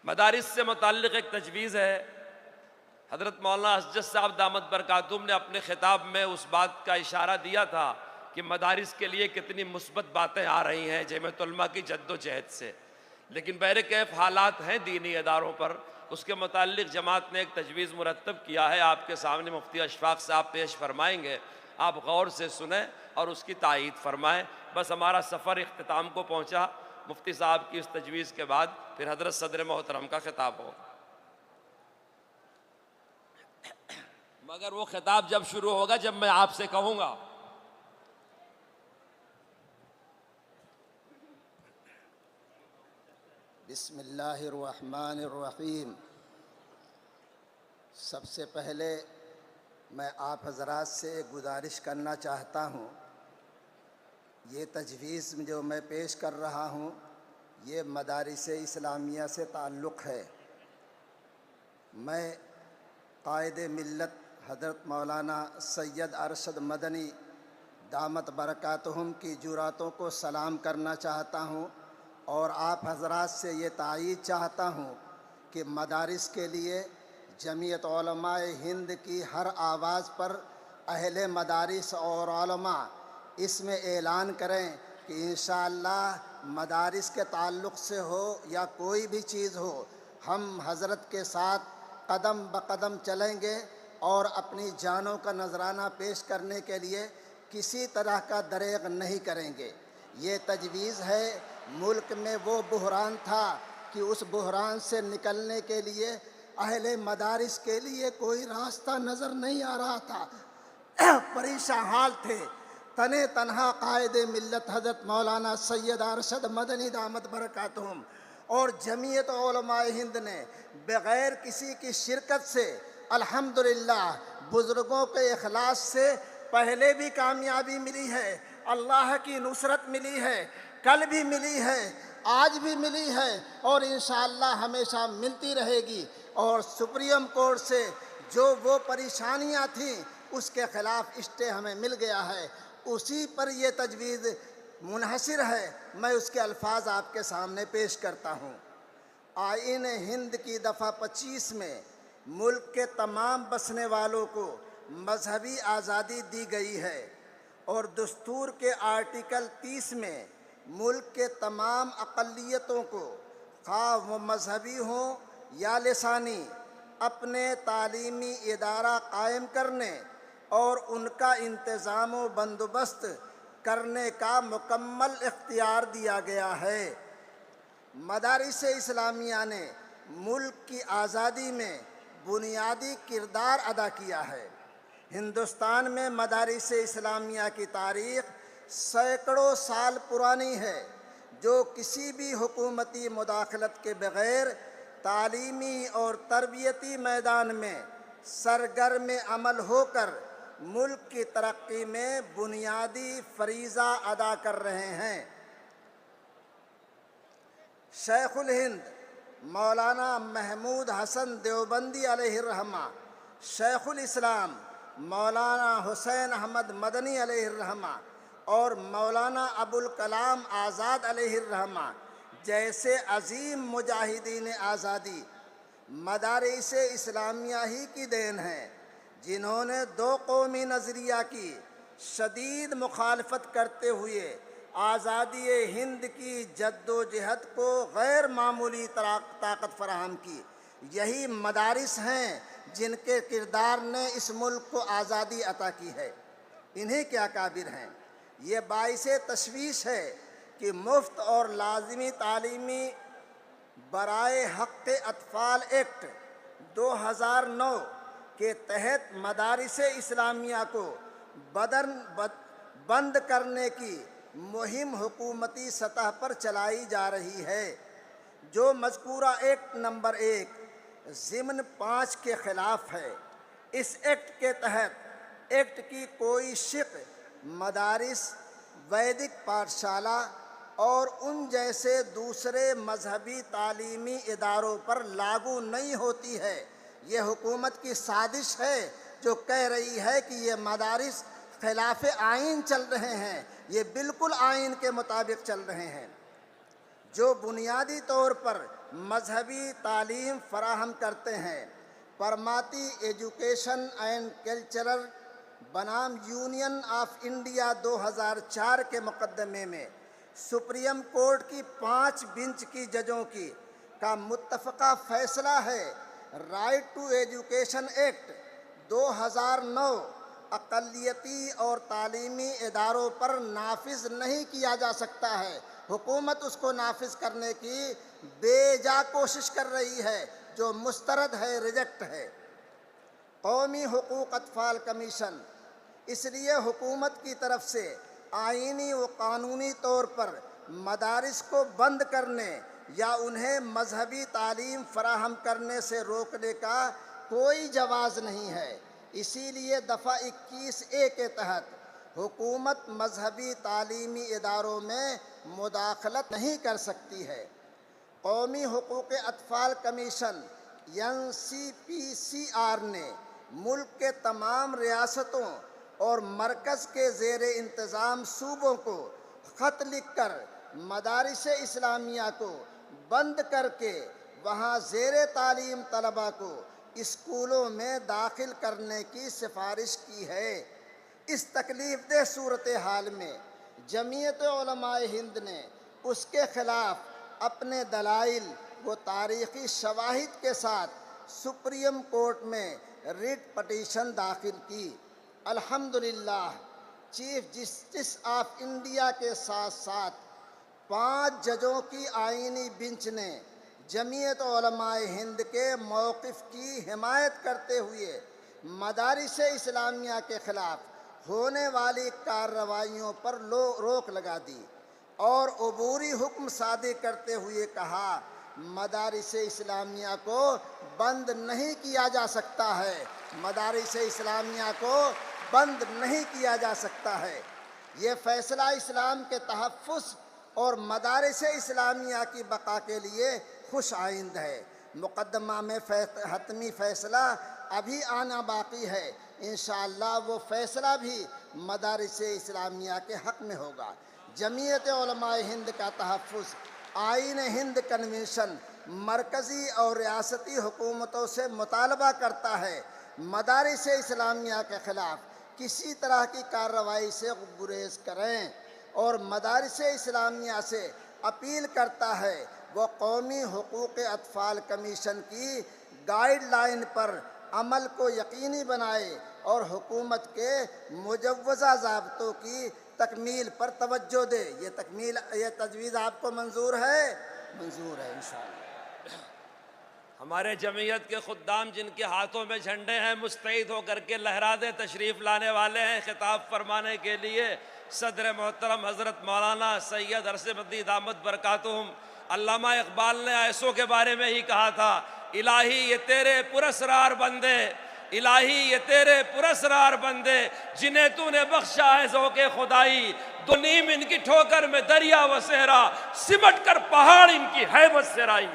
مدارس سے متعلق ایک تجویز ہے۔ حضرت مولانا اسجد صاحب دامت برکاتہم نے اپنے خطاب میں اس بات کا اشارہ دیا تھا کہ مدارس کے لیے کتنی مثبت باتیں آ رہی ہیں جمعیت علماء کی جد و جہد سے، لیکن بہرکیف حالات ہیں دینی اداروں پر، اس کے متعلق جماعت نے ایک تجویز مرتب کیا ہے، آپ کے سامنے مفتی اشفاق صاحب پیش فرمائیں گے، آپ غور سے سنیں اور اس کی تائید فرمائیں۔ بس ہمارا سفر اختتام کو پہنچا، مفتی صاحب کی اس تجویز کے بعد پھر حضرت صدر محترم کا خطاب ہوگا، مگر وہ خطاب جب شروع ہوگا جب میں آپ سے کہوں گا۔ بسم اللہ الرحمن الرحیم۔ سب سے پہلے میں آپ حضرات سے گزارش کرنا چاہتا ہوں، یہ تجویز جو میں پیش کر رہا ہوں یہ مدارس اسلامیہ سے تعلق ہے۔ میں قائد ملت حضرت مولانا سید ارشد مدنی دامت برکاتہم کی جراتوں کو سلام کرنا چاہتا ہوں، اور آپ حضرات سے یہ تائید چاہتا ہوں کہ مدارس کے لیے جمعیت علماء ہند کی ہر آواز پر اہل مدارس اور علماء اس میں اعلان کریں کہ انشاءاللہ مدارس کے تعلق سے ہو یا کوئی بھی چیز ہو، ہم حضرت کے ساتھ قدم بقدم چلیں گے اور اپنی جانوں کا نذرانہ پیش کرنے کے لیے کسی طرح کا دریغ نہیں کریں گے۔ یہ تجویز ہے۔ ملک میں وہ بحران تھا کہ اس بحران سے نکلنے کے لیے اہل مدارس کے لیے کوئی راستہ نظر نہیں آ رہا تھا، پریشان حال تھے۔ تنے تنہا قائد ملت حضرت مولانا سید ارشد مدنی دامت برکاتہم اور جمعیت علماء ہند نے بغیر کسی کی شرکت سے الحمدللہ بزرگوں کے اخلاص سے پہلے بھی کامیابی ملی ہے، اللہ کی نصرت ملی ہے، کل بھی ملی ہے، آج بھی ملی ہے، اور انشاءاللہ ہمیشہ ملتی رہے گی۔ اور سپریم کورٹ سے جو وہ پریشانیاں تھیں اس کے خلاف اسٹے ہمیں مل گیا ہے، اسی پر یہ تجویز منحصر ہے۔ میں اس کے الفاظ آپ کے سامنے پیش کرتا ہوں۔ آئین ہند کی دفعہ 25 میں ملک کے تمام بسنے والوں کو مذہبی آزادی دی گئی ہے، اور دستور کے آرٹیکل 30 میں ملک کے تمام اقلیتوں کو خواہ وہ مذہبی ہوں یا لسانی اپنے تعلیمی ادارہ قائم کرنے اور ان کا انتظام و بندوبست کرنے کا مکمل اختیار دیا گیا ہے۔ مدارس اسلامیہ نے ملک کی آزادی میں بنیادی کردار ادا کیا ہے۔ ہندوستان میں مدارس اسلامیہ کی تاریخ سینکڑوں سال پرانی ہے، جو کسی بھی حکومتی مداخلت کے بغیر تعلیمی اور تربیتی میدان میں سرگرم عمل ہو کر ملک کی ترقی میں بنیادی فریضہ ادا کر رہے ہیں۔ شیخ الہند مولانا محمود حسن دیوبندی علیہ الرحمہ، شیخ الاسلام مولانا حسین احمد مدنی علیہ الرحمہ اور مولانا ابوالکلام آزاد علیہ الرحمہ جیسے عظیم مجاہدین آزادی مدارس اسلامیہ ہی کی دین ہے، جنہوں نے دو قومی نظریہ کی شدید مخالفت کرتے ہوئے آزادی ہند کی جد و جہد کو غیر معمولی طاقت فراہم کی۔ یہی مدارس ہیں جن کے کردار نے اس ملک کو آزادی عطا کی ہے، انہیں کیا اکابر ہیں۔ یہ باعث تشویش ہے کہ مفت اور لازمی تعلیمی برائے حق اطفال ایکٹ 2009 کے تحت مدارس اسلامیہ کو بند کرنے کی مہم حکومتی سطح پر چلائی جا رہی ہے، جو مذکورہ ایکٹ نمبر 1 ضمن 5 کے خلاف ہے۔ اس ایکٹ کے تحت ایکٹ کی کوئی شق مدارس، ویدک پاٹھشالہ اور ان جیسے دوسرے مذہبی تعلیمی اداروں پر لاگو نہیں ہوتی ہے۔ یہ حکومت کی سازش ہے جو کہہ رہی ہے کہ یہ مدارس خلاف آئین چل رہے ہیں، یہ بالکل آئین کے مطابق چل رہے ہیں۔ جو بنیادی طور پر مذہبی تعلیم فراہم کرتے ہیں۔ پرماتی ایجوکیشن اینڈ کلچرل بنام یونین آف انڈیا 2004 کے مقدمے میں سپریم کورٹ کی 5 بینچ کی ججوں کا متفقہ فیصلہ ہے رائٹ ٹو ایجوکیشن ایکٹ 2009 اقلیتی اور تعلیمی اداروں پر نافذ نہیں کیا جا سکتا ہے۔ حکومت اس کو نافذ کرنے کی بے جا کوشش کر رہی ہے، جو مسترد ہے، ریجیکٹ ہے۔ قومی حقوق اطفال کمیشن، اس لیے حکومت کی طرف سے آئینی و قانونی طور پر مدارس کو بند کرنے یا انہیں مذہبی تعلیم فراہم کرنے سے روکنے کا کوئی جواز نہیں ہے۔ اسی لیے دفعہ 21A کے تحت حکومت مذہبی تعلیمی اداروں میں مداخلت نہیں کر سکتی ہے۔ قومی حقوق اطفال کمیشن NCPCR نے ملک کے تمام ریاستوں اور مرکز کے زیر انتظام صوبوں کو خط لکھ کر مدارس اسلامیہ کو بند کر کے وہاں زیر تعلیم طلباء کو اسکولوں میں داخل کرنے کی سفارش کی ہے۔ اس تکلیف دہ صورتحال میں جمعیت علماء ہند نے اس کے خلاف اپنے دلائل و تاریخی شواہد کے ساتھ سپریم کورٹ میں ریٹ پٹیشن داخل کی۔ الحمدللہ چیف جسٹس آف انڈیا کے ساتھ ساتھ 5 ججوں کی آئینی بینچ نے جمعیت علماء ہند کے موقف کی حمایت کرتے ہوئے مدارس اسلامیہ کے خلاف ہونے والی کارروائیوں پر روک لگا دی اور عبوری حکم صادر کرتے ہوئے کہا مدارس اسلامیہ کو بند نہیں کیا جا سکتا ہے، مدارس اسلامیہ کو بند نہیں کیا جا سکتا ہے۔ یہ فیصلہ اسلام کے تحفظ اور مدارس اسلامیہ کی بقا کے لیے خوش آئند ہے۔ مقدمہ میں حتمی فیصلہ ابھی آنا باقی ہے، انشاءاللہ وہ فیصلہ بھی مدارس اسلامیہ کے حق میں ہوگا۔ جمعیت علماء ہند کا تحفظ آئین ہند کنونشن مرکزی اور ریاستی حکومتوں سے مطالبہ کرتا ہے مدارس اسلامیہ کے خلاف کسی طرح کی کارروائی سے گریز کریں اور مدارس اسلامیہ سے اپیل کرتا ہے وہ قومی حقوق اطفال کمیشن کی گائیڈ لائن پر عمل کو یقینی بنائے اور حکومت کے مجوزہ ضابطوں کی تکمیل پر توجہ دے۔ یہ تجویز آپ کو منظور ہے؟ منظور ہے انشاءاللہ۔ ہمارے جمعیت کے خدام جن کے ہاتھوں میں جھنڈے ہیں مستعد ہو کر کے لہرا دے تشریف لانے والے ہیں خطاب فرمانے کے لیے صدر محترم حضرت مولانا سید ارشد مدنی دامت برکاتہم۔ علامہ اقبال نے ایسوں کے بارے میں ہی کہا تھا الہی یہ تیرے پراسرار بندے، الہی یہ تیرے پراسرار بندے جنہیں تو نے بخشا ہے ذوق خدائی، دو نیم ان کی ٹھوکر میں دریا و صحرا سمٹ کر پہاڑ ان کی ہیبت سے رائی۔